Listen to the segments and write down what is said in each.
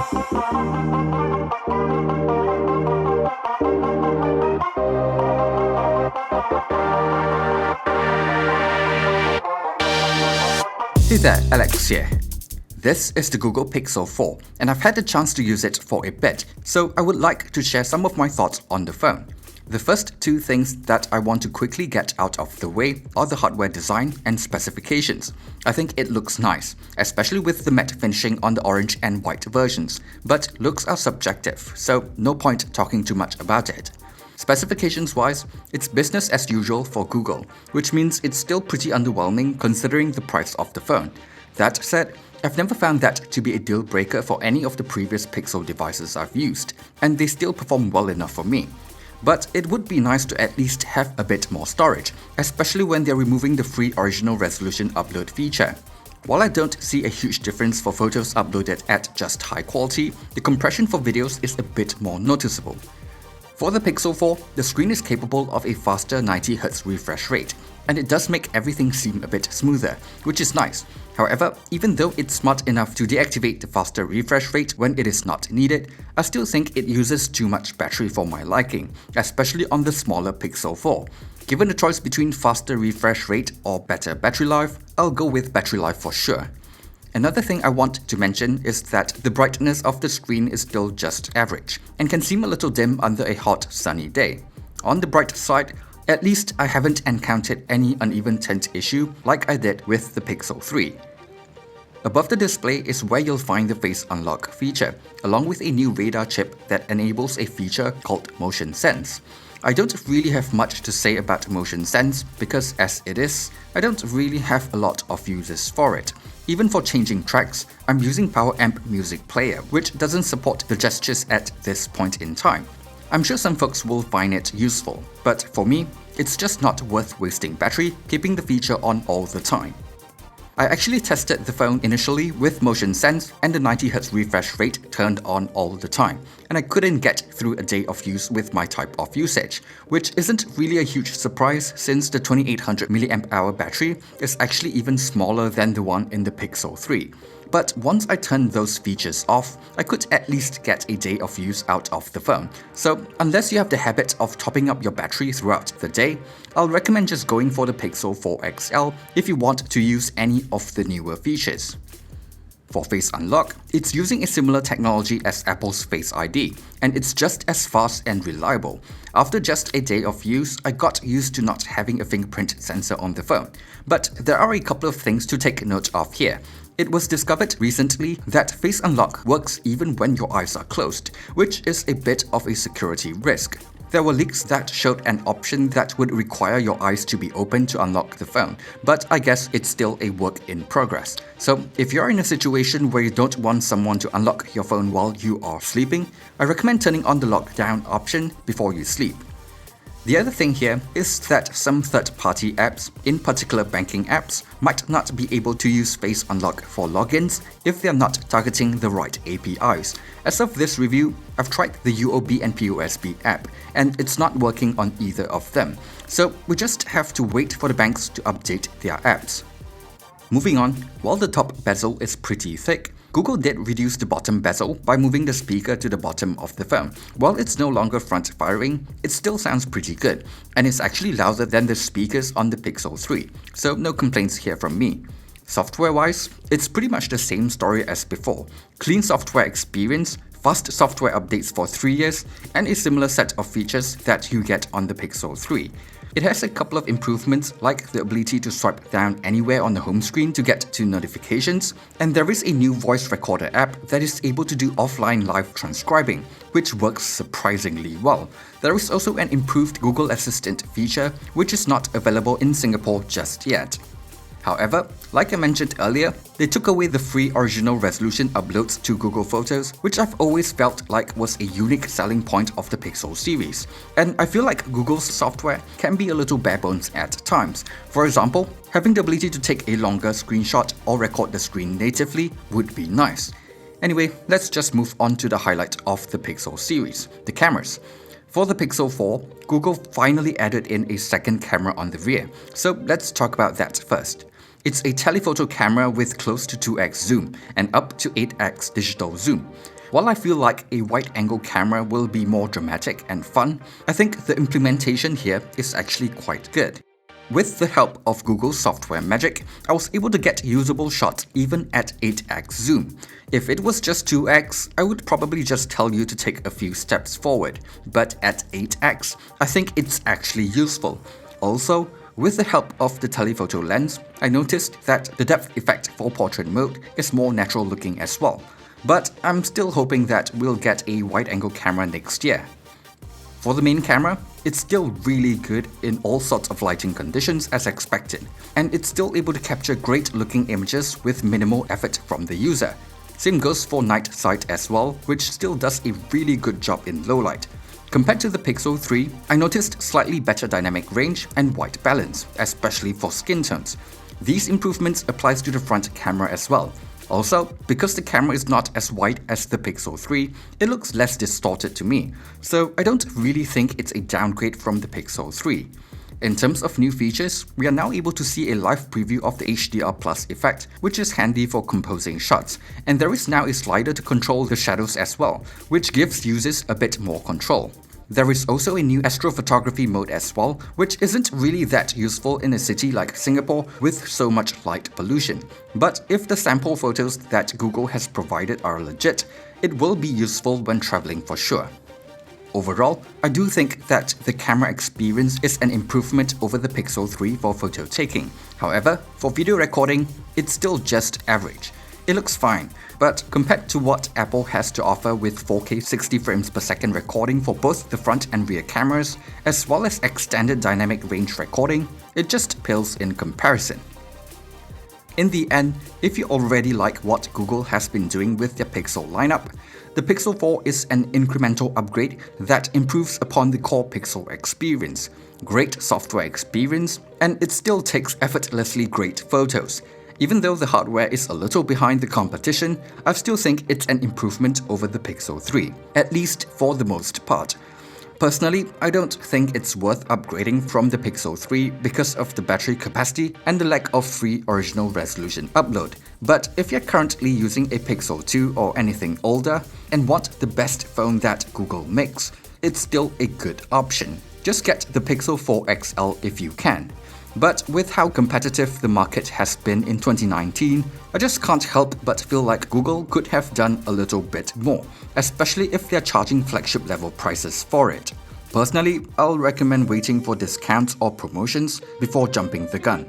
Hey there, Alex here. This is the Google Pixel 4, and I've had the chance to use it for a bit, so I would like to share some of my thoughts on the phone. The first two things that I want to quickly get out of the way are the hardware design and specifications. I think it looks nice, especially with the matte finishing on the orange and white versions, but looks are subjective, so no point talking too much about it. Specifications-wise, it's business as usual for Google, which means it's still pretty underwhelming considering the price of the phone. That said, I've never found that to be a deal breaker for any of the previous Pixel devices I've used, and they still perform well enough for me. But it would be nice to at least have a bit more storage, especially when they're removing the free original resolution upload feature. While I don't see a huge difference for photos uploaded at just high quality, the compression for videos is a bit more noticeable. For the Pixel 4, the screen is capable of a faster 90Hz refresh rate, and it does make everything seem a bit smoother, which is nice. However, even though it's smart enough to deactivate the faster refresh rate when it is not needed, I still think it uses too much battery for my liking, especially on the smaller Pixel 4. Given the choice between faster refresh rate or better battery life, I'll go with battery life for sure. Another thing I want to mention is that the brightness of the screen is still just average, and can seem a little dim under a hot, sunny day. On the bright side, at least I haven't encountered any uneven tint issue like I did with the Pixel 3. Above the display is where you'll find the Face Unlock feature, along with a new radar chip that enables a feature called Motion Sense. I don't really have much to say about Motion Sense because as it is, I don't really have a lot of uses for it. Even for changing tracks, I'm using PowerAmp Music Player, which doesn't support the gestures at this point in time. I'm sure some folks will find it useful, but for me, it's just not worth wasting battery keeping the feature on all the time. I actually tested the phone initially with Motion Sense and the 90Hz refresh rate turned on all the time, and I couldn't get through a day of use with my type of usage, which isn't really a huge surprise since the 2800 mAh battery is actually even smaller than the one in the Pixel 3. But once I turned those features off, I could at least get a day of use out of the phone. So unless you have the habit of topping up your battery throughout the day, I'll recommend just going for the Pixel 4 XL if you want to use any of the newer features. For Face Unlock, it's using a similar technology as Apple's Face ID, and it's just as fast and reliable. After just a day of use, I got used to not having a fingerprint sensor on the phone. But there are a couple of things to take note of here. It was discovered recently that Face Unlock works even when your eyes are closed, which is a bit of a security risk. There were leaks that showed an option that would require your eyes to be open to unlock the phone, but I guess it's still a work in progress. So if you're in a situation where you don't want someone to unlock your phone while you are sleeping, I recommend turning on the lockdown option before you sleep. The other thing here is that some third-party apps, in particular banking apps, might not be able to use Face Unlock for logins if they're not targeting the right APIs. As of this review, I've tried the UOB and POSB app, and it's not working on either of them. So we just have to wait for the banks to update their apps. Moving on, while the top bezel is pretty thick, Google did reduce the bottom bezel by moving the speaker to the bottom of the phone. While it's no longer front-firing, it still sounds pretty good, and it's actually louder than the speakers on the Pixel 3, so no complaints here from me. Software-wise, it's pretty much the same story as before. Clean software experience, fast software updates for 3 years, and a similar set of features that you get on the Pixel 3. It has a couple of improvements like the ability to swipe down anywhere on the home screen to get to notifications, and there is a new voice recorder app that is able to do offline live transcribing, which works surprisingly well. There is also an improved Google Assistant feature which is not available in Singapore just yet. However, like I mentioned earlier, they took away the free original resolution uploads to Google Photos, which I've always felt like was a unique selling point of the Pixel series. And I feel like Google's software can be a little bare bones at times. For example, having the ability to take a longer screenshot or record the screen natively would be nice. Anyway, let's just move on to the highlight of the Pixel series, the cameras. For the Pixel 4, Google finally added in a second camera on the rear, so let's talk about that first. It's a telephoto camera with close to 2x zoom and up to 8x digital zoom. While I feel like a wide-angle camera will be more dramatic and fun, I think the implementation here is actually quite good. With the help of Google's software magic, I was able to get usable shots even at 8x zoom. If it was just 2x, I would probably just tell you to take a few steps forward, but at 8x, I think it's actually useful. Also, with the help of the telephoto lens, I noticed that the depth effect for portrait mode is more natural looking as well. But I'm still hoping that we'll get a wide-angle camera next year. For the main camera, it's still really good in all sorts of lighting conditions as expected, and it's still able to capture great looking images with minimal effort from the user. Same goes for night sight as well, which still does a really good job in low light. Compared to the Pixel 3, I noticed slightly better dynamic range and white balance, especially for skin tones. These improvements applies to the front camera as well. Also, because the camera is not as wide as the Pixel 3, it looks less distorted to me, so I don't really think it's a downgrade from the Pixel 3. In terms of new features, we are now able to see a live preview of the HDR Plus effect, which is handy for composing shots, and there is now a slider to control the shadows as well, which gives users a bit more control. There is also a new astrophotography mode as well, which isn't really that useful in a city like Singapore with so much light pollution. But if the sample photos that Google has provided are legit, it will be useful when traveling for sure. Overall, I do think that the camera experience is an improvement over the Pixel 3 for photo taking. However, for video recording, it's still just average. It looks fine, but compared to what Apple has to offer with 4K 60 frames per second recording for both the front and rear cameras, as well as extended dynamic range recording, it just pales in comparison. In the end, if you already like what Google has been doing with their Pixel lineup, the Pixel 4 is an incremental upgrade that improves upon the core Pixel experience. Great software experience, and it still takes effortlessly great photos. Even though the hardware is a little behind the competition, I still think it's an improvement over the Pixel 3, at least for the most part. Personally, I don't think it's worth upgrading from the Pixel 3 because of the battery capacity and the lack of free original resolution upload. But if you're currently using a Pixel 2 or anything older and want the best phone that Google makes, it's still a good option. Just get the Pixel 4 XL if you can. But with how competitive the market has been in 2019, I just can't help but feel like Google could have done a little bit more, especially if they're charging flagship level prices for it. Personally, I'll recommend waiting for discounts or promotions before jumping the gun.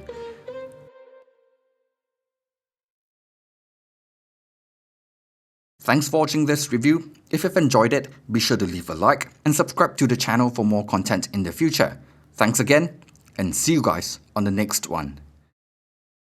Thanks for watching this review. If you've enjoyed it, be sure to leave a like and subscribe to the channel for more content in the future. Thanks again, and see you guys on the next one.